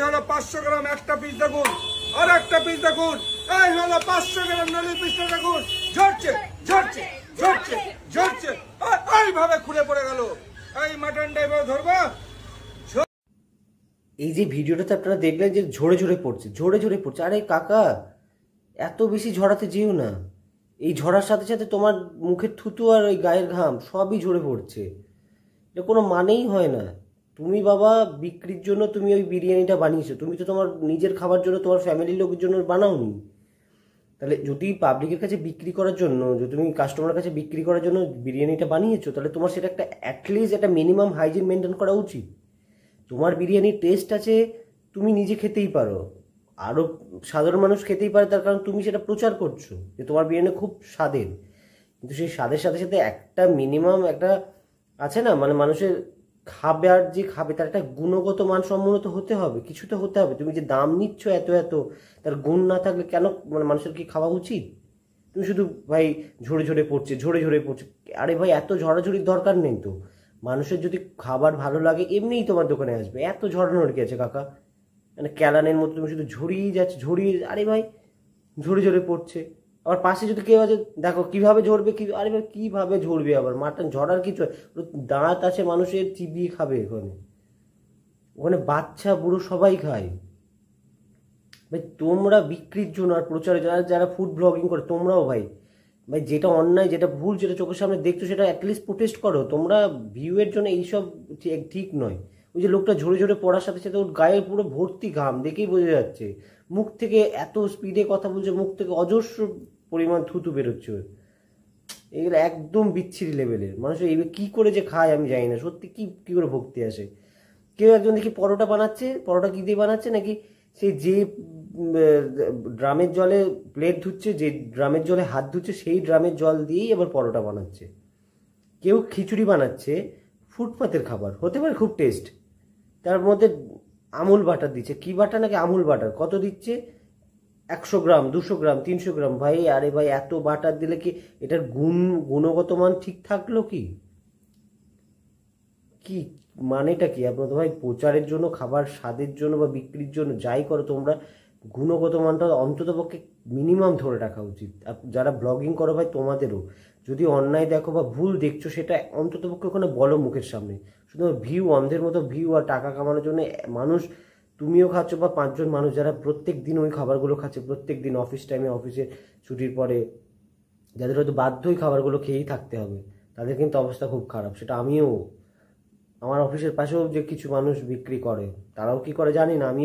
হলো 500 গ্রাম একটা পিস দেখুন, আর একটা পিস দেখুন, এই হলো 500 গ্রাম নলির পিসটা দেখুন, ঝরছে ঝরছে ঝরছে ঝরছে, এইভাবে খুলে পড়ে গেল। এই মাটনটা এভাবে ধরবো। এই যে ভিডিওটাতে আপনারা দেখলেন যে ঝরে ঝরে পড়ছে, ঝরে ঝরে পড়ছে। আরে কাকা, এত বেশি ঝরাতে যেও না। এই ঝরার সাথে সাথে তোমার মুখের থুতু আর ওই গায়ের ঘাম সবই ঝরে পড়ছে। এটা কোনো মানেই হয় না। তুমি বাবা বিক্রির জন্য তুমি ওই বিরিয়ানিটা বানিয়েছো, তুমি তো তোমার নিজের খাবার জন্য, তোমার ফ্যামিলির লোকের জন্য বানাওনি। তাহলে যদি পাবলিকের কাছে বিক্রি করার জন্য, যদি তুমি কাস্টমারের কাছে বিক্রি করার জন্য বিরিয়ানিটা বানিয়েছো, তাহলে তোমার সেটা একটা অ্যাটলিস্ট একটা মিনিমাম হাইজিন মেনটেন করা উচিত। তোমার বিরিয়ানির টেস্ট আছে, তুমি নিজে খেতেই পারো, আরও সাধারণ মানুষ খেতেই পারে, তার কারণ তুমি সেটা প্রচার করছো যে তোমার বিরিয়ানি খুব স্বাদের। কিন্তু সেই স্বাদের সাথে সাথে একটা মিনিমাম একটা আছে না, মানে মানুষের খাবার যে খাবে তার একটা গুণগত মানসম্মত হতে হবে, কিছু তো হতে হবে। তুমি যে দাম নিচ্ছ এত এত, তার গুণ না থাকলে কেন মানে মানুষের কি খাওয়া উচিত? তুমি শুধু ভাই ঝরে ঝরে পড়ছে, ঝরে ঝরে পড়ছে। আরে ভাই এত ঝরাঝরির দরকার নেই তো। মানুষের যদি খাবার ভালো লাগে এমনিই তোমার দোকানে আসবে। এত ঝরানোর কি আছে কাকা? মানে ক্যালানের মতো তুমি শুধু ঝরিয়ে যাচ্ছে, ঝরিয়ে, আরে ভাই ঝরে ঝরে পড়ছে। আবার পাশে যদি কেউ আছে, দেখো কিভাবে ঝরবে, কি আরে ভাই কিভাবে ঝরবে? আবার মাটন ঝরার কিছু দাঁত আছে মানুষের, চিবিয়ে খাবে ওখানে। ওখানে বাচ্চা বুড়ো সবাই খায়। ভাই তোমরা বিক্রির জন্য আর প্রচারে যারা যারা ফুড ব্লগিং করে, তোমরাও ভাই ভাই যেটা অন্যায়, যেটা ভুল, যেটা চোখের সামনে দেখছো সেটা অ্যাটলিস্ট প্রোটেস্ট করো। তোমরা ভিউয়ের জন্য এইসব ঠিক নয়। ওই যে লোকটা ঝরে ঝরে পড়ার সাথে সাথে ওর গায়ে পুরো ভর্তি ঘাম, দেখেই বোঝা যাচ্ছে। মুখ থেকে এত স্পিডে কথা বলছে, মুখ থেকে অজস্র পরিমাণ থুতু বেরোচ্ছে। এগুলো একদম বিচ্ছিরি লেভেলের। মানুষ এইভাবে কী করে যে খায় আমি জানি না, সত্যি কী করে ভক্তি আসে। কেউ একজন দেখি পরোটা বানাচ্ছে, পরোটা কী দিয়ে বানাচ্ছে নাকি, সেই যে ড্রামের জলে প্লেট ধুচ্ছে, যে ড্রামের জলে হাত ধুচ্ছে, সেই ড্রামের জল দিয়েই আবার পরোটা বানাচ্ছে। কেউ খিচুড়ি বানাচ্ছে, ফুটপাতের খাবার হতে পারে খুব টেস্ট, তার মধ্যে আমুল বাটার দিচ্ছে। কি বাটার নাকি আমুল বাটার, কত দিচ্ছে? 100 গ্রাম, 200 গ্রাম, 300 গ্রাম। ভাই আরে ভাই এত বাটার দিলে কি এটার গুণগত মান ঠিক থাকলো কি? কি মানেটা কি? আপনার তো ভাই প্রচারের জন্য, খাবার স্বাদের জন্য বা বিক্রির জন্য যাই করো তোমরা, গুণগত মানটা অন্তত পক্ষে মিনিমাম ধরে রাখা উচিত। যারা ব্লগিং করো ভাই তোমাদেরও, যদি অন্যায় দেখো বা ভুল দেখছো সেটা অন্তত পক্ষে ওখানে বলো মুখের সামনে। শুধু ভিউ, অন্ধের মতো ভিউ আর টাকা কামানোর জন্য মানুষ, তুমিও খাচ্ছ বা 5 জন মানুষ যারা প্রত্যেক দিন ওই খাবারগুলো খাচ্ছে, প্রত্যেক দিন অফিস টাইমে, অফিসে ছুটির পরে, যাদের হয়তো বাধ্যই খাবারগুলো খেয়েই থাকতে হবে, তাদের কিন্তু অবস্থা খুব খারাপ। সেটা আমিও, আমার অফিসের পাশেও যে কিছু মানুষ বিক্রি করে, তারাও কি করে জানি না, আমিও